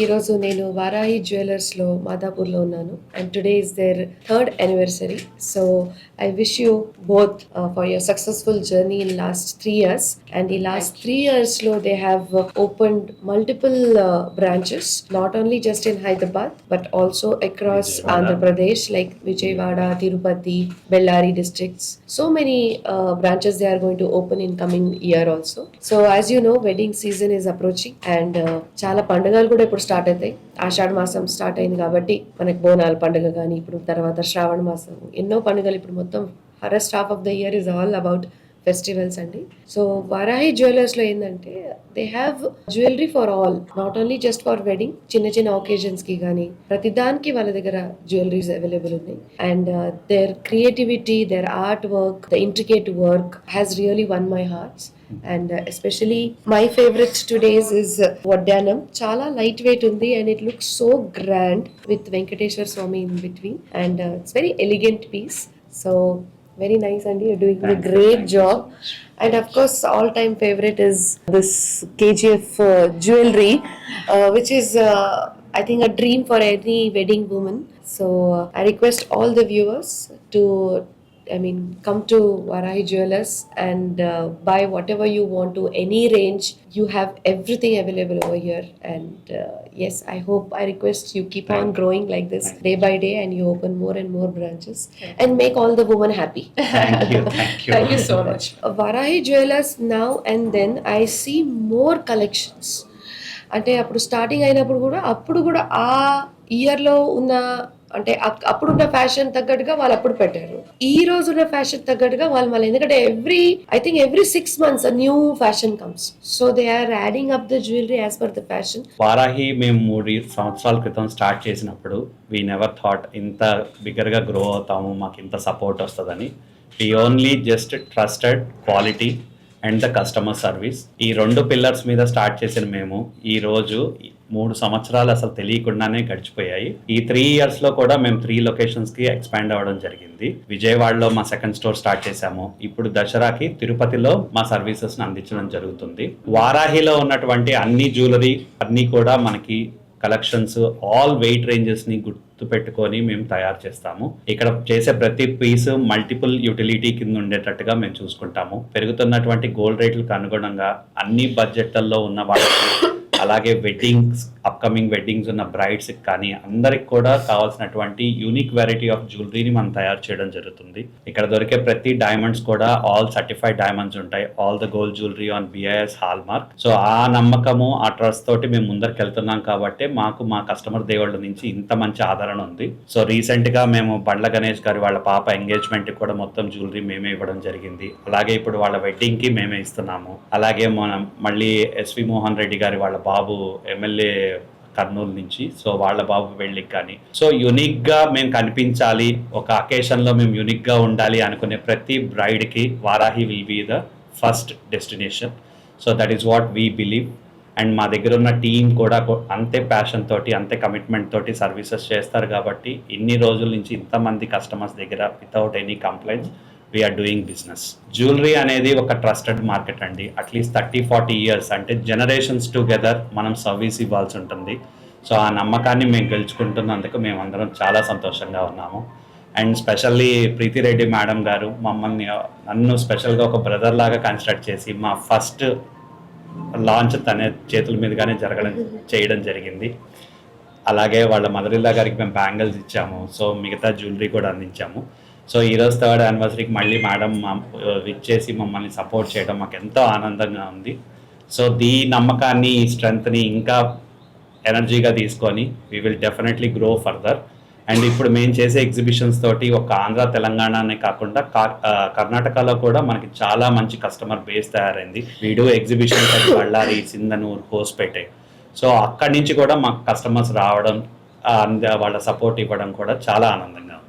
ఈరోజు నేను వారాహి జ్యువెలర్స్లో మాదాపూర్లో ఉన్నాను and today is their third anniversary. So I wish you both for your successful journey in last 3 years. And ఈ last 3 yearsలో they have opened multiple branches, not only just in Hyderabad but also across Andhra Pradesh like Vijayawada, Tirupati, Bellary districts. So many branches they are going to open in coming year also. So as you know, wedding season is approaching and చాలా పండుగలు కూడా ఇప్పుడు start అవుతాయి. ఆషాఢ మాసం start అయింది కాబట్టి మనకి బోనాల పండుగ కానీ ఇప్పుడు తర్వాత శ్రావణ మాసం ఎన్నో పండుగలు ఇప్పుడు మొత్తం first half of the year is all about festivals అండి. సో వారాహి జ్యువెలర్స్లో ఏంటంటే they have jewellery for all, not only just for wedding, చిన్న చిన్న ఒకేజన్స్కి కానీ ప్రతిదానికి వాళ్ళ దగ్గర జ్యువెలరీస్ అవైలబుల్ ఉన్నాయి. And their creativity, their art work, the intricate work has really won my hearts. And especially my favorite today's is Vadyanam. Chala lightweight undi and it looks so grand with Venkateshwar Swami in between, and it's very elegant piece. So very nice, and you're doing a great job. And of course all time favorite is this KGF jewelry, which is I think a dream for any wedding woman. So I request all the viewers to come to Varai Jewelers and buy whatever you want to, any range. You have everything available over here. And yes, I request you keep on growing like this day by day, and you open more and more branches and make all the women happy. Thank you. Thank you so much. Varai Jewelers now and then I see more collections. అంటే అప్పుడు starting అయినప్పుడు కూడా అప్పుడు కూడా ఆ ఇయర్లో ఉన్న అంటే అప్పుడున్న ఫ్యాషన్ తగ్గట్టుగా వాళ్ళు అప్పుడు పెట్టారు. ఈ రోజు ఉన్న ఫ్యాషన్ తగ్గట్టుగా వాళ్ళు మళ్ళీ, ఎందుకంటే every 6 months a new fashion comes, so they are adding up the jewelry as per the fashion. Varahi మేము 3 సంవత్సరాల క్రితం స్టార్ట్ చేసినప్పుడు వీ నెవర్ థాట్ ఇంత బిగ్గర్ గా గ్రో అవుతాము, మాకు ఇంత సపోర్ట్ వస్తుందని. We only just trusted quality and the customer service, ఈ 2 పిల్లర్స్ మీద స్టార్ట్ చేసిన మేము ఈ రోజు 3 సంవత్సరాలు అసలు తెలియకుండానే గడిచిపోయాయి. ఈ 3 years లో కూడా మేము 3 locations కి ఎక్స్పాండ్ అవ్వడం జరిగింది. విజయవాడలో మా సెకండ్ స్టోర్ స్టార్ట్ చేశాము. ఇప్పుడు దసరాకి తిరుపతిలో మా సర్వీసెస్ ని అందించడం జరుగుతుంది. వారాహిలో ఉన్నటువంటి అన్ని జ్యువెలరీ అన్ని కూడా మనకి కలెక్షన్స్ ఆల్ వెయిట్ రేంజెస్ ని గుర్తు పెట్టుకొని మేము తయారు చేస్తాము. ఇక్కడ చేసే ప్రతి పీస్ మల్టిపుల్ యూటిలిటీ కింద ఉండేటట్టుగా మేము చూసుకుంటాము. పెరుగుతున్నటువంటి గోల్డ్ రేట్లకు అనుగుణంగా అన్ని బడ్జెట్లలో ఉన్న వాళ్ళకి, అలాగే వెడ్డింగ్స్, అప్కమింగ్ వెడ్డింగ్స్ ఉన్న బ్రైడ్స్ కానీ అందరికి కూడా కావాల్సినటువంటి యూనిక్ వెరైటీ ఆఫ్ జ్యువెలరీని మనం తయారు చేయడం జరుగుతుంది. ఇక్కడ దొరికే ప్రతి డైమండ్స్ కూడా ఆల్ సర్టిఫైడ్ డైమండ్స్ ఉంటాయి, all the gold jewellery on BIS hall mark. So ఆ నమ్మకము, ఆ ట్రస్ట్ తోటి మేము ముందరికి వెళ్తున్నాం కాబట్టి మాకు మా కస్టమర్ దేవుళ్ళ నుంచి ఇంత మంచి ఆదరణ ఉంది. సో రీసెంట్ గా మేము బండ్ల గణేష్ గారి వాళ్ళ పాప ఎంగేజ్మెంట్ కి కూడా మొత్తం జ్యువెలరీ మేమే ఇవ్వడం జరిగింది. అలాగే ఇప్పుడు వాళ్ళ వెడ్డింగ్ కి మేమే ఇస్తున్నాము. అలాగే మనం మళ్ళీ SV మోహన్ రెడ్డి గారి వాళ్ళ బాబు ఎమ్మెల్యే కర్నూలు నుంచి, సో వాళ్ళ బాబు పెళ్ళికి కానీ, సో యూనిక్ గా మేము కనిపించాలి, ఒక అకేషన్ లో మేము యూనిక్ గా ఉండాలి అనుకునే ప్రతి బ్రైడ్ కి Varahi will be the first destination. So that is what we believe. And మా దగ్గర ఉన్న టీం కూడా అంతే ప్యాషన్ తోటి, అంతే కమిట్మెంట్ తోటి సర్వీసెస్ చేస్తారు కాబట్టి ఇన్ని రోజుల నుంచి ఇంతమంది కస్టమర్స్ దగ్గర without any complaints we are doing business. Jewellery అనేది ఒక ట్రస్టెడ్ మార్కెట్ అండి. అట్లీస్ట్ 30-40 years అంటే జనరేషన్స్ టుగెదర్ మనం సర్వీస్ ఇవ్వాల్సి ఉంటుంది. సో ఆ నమ్మకాన్ని మేము గెలుచుకుంటున్నందుకు మేమందరం చాలా సంతోషంగా ఉన్నాము. అండ్ స్పెషల్లీ ప్రీతిరెడ్డి మేడం గారు నన్ను స్పెషల్గా ఒక బ్రదర్ లాగా కన్సిడర్ చేసి మా ఫస్ట్ లాంచ్ తన చేతుల మీదుగానే చేయడం జరిగింది. అలాగే వాళ్ళ మదరిల్లా గారికి మేము బ్యాంగిల్స్ ఇచ్చాము. సో మిగతా జ్యువెలరీ కూడా అందించాము. సో ఈరోజు 3rd anniversary మళ్ళీ మేడం విచ్చేసి మమ్మల్ని సపోర్ట్ చేయడం మాకు ఎంతో ఆనందంగా ఉంది. సో ఈ నమ్మకాన్ని, ఈ స్ట్రెంగ్త్ని ఇంకా ఎనర్జీగా తీసుకొని we will definitely grow further. And ఇప్పుడు మేము చేసే ఎగ్జిబిషన్స్ తోటి ఒక ఆంధ్ర, తెలంగాణనే కాకుండా కర్ణాటకలో కూడా మనకి చాలా మంచి కస్టమర్ బేస్ తయారైంది. వీడియో ఎగ్జిబిషన్స్ అంటే బళ్ళారి, సింధనూర్, హోస్పేటే. సో అక్కడి నుంచి కూడా మాకు కస్టమర్స్ రావడం, వాళ్ళ సపోర్ట్ ఇవ్వడం కూడా చాలా ఆనందంగా ఉంది.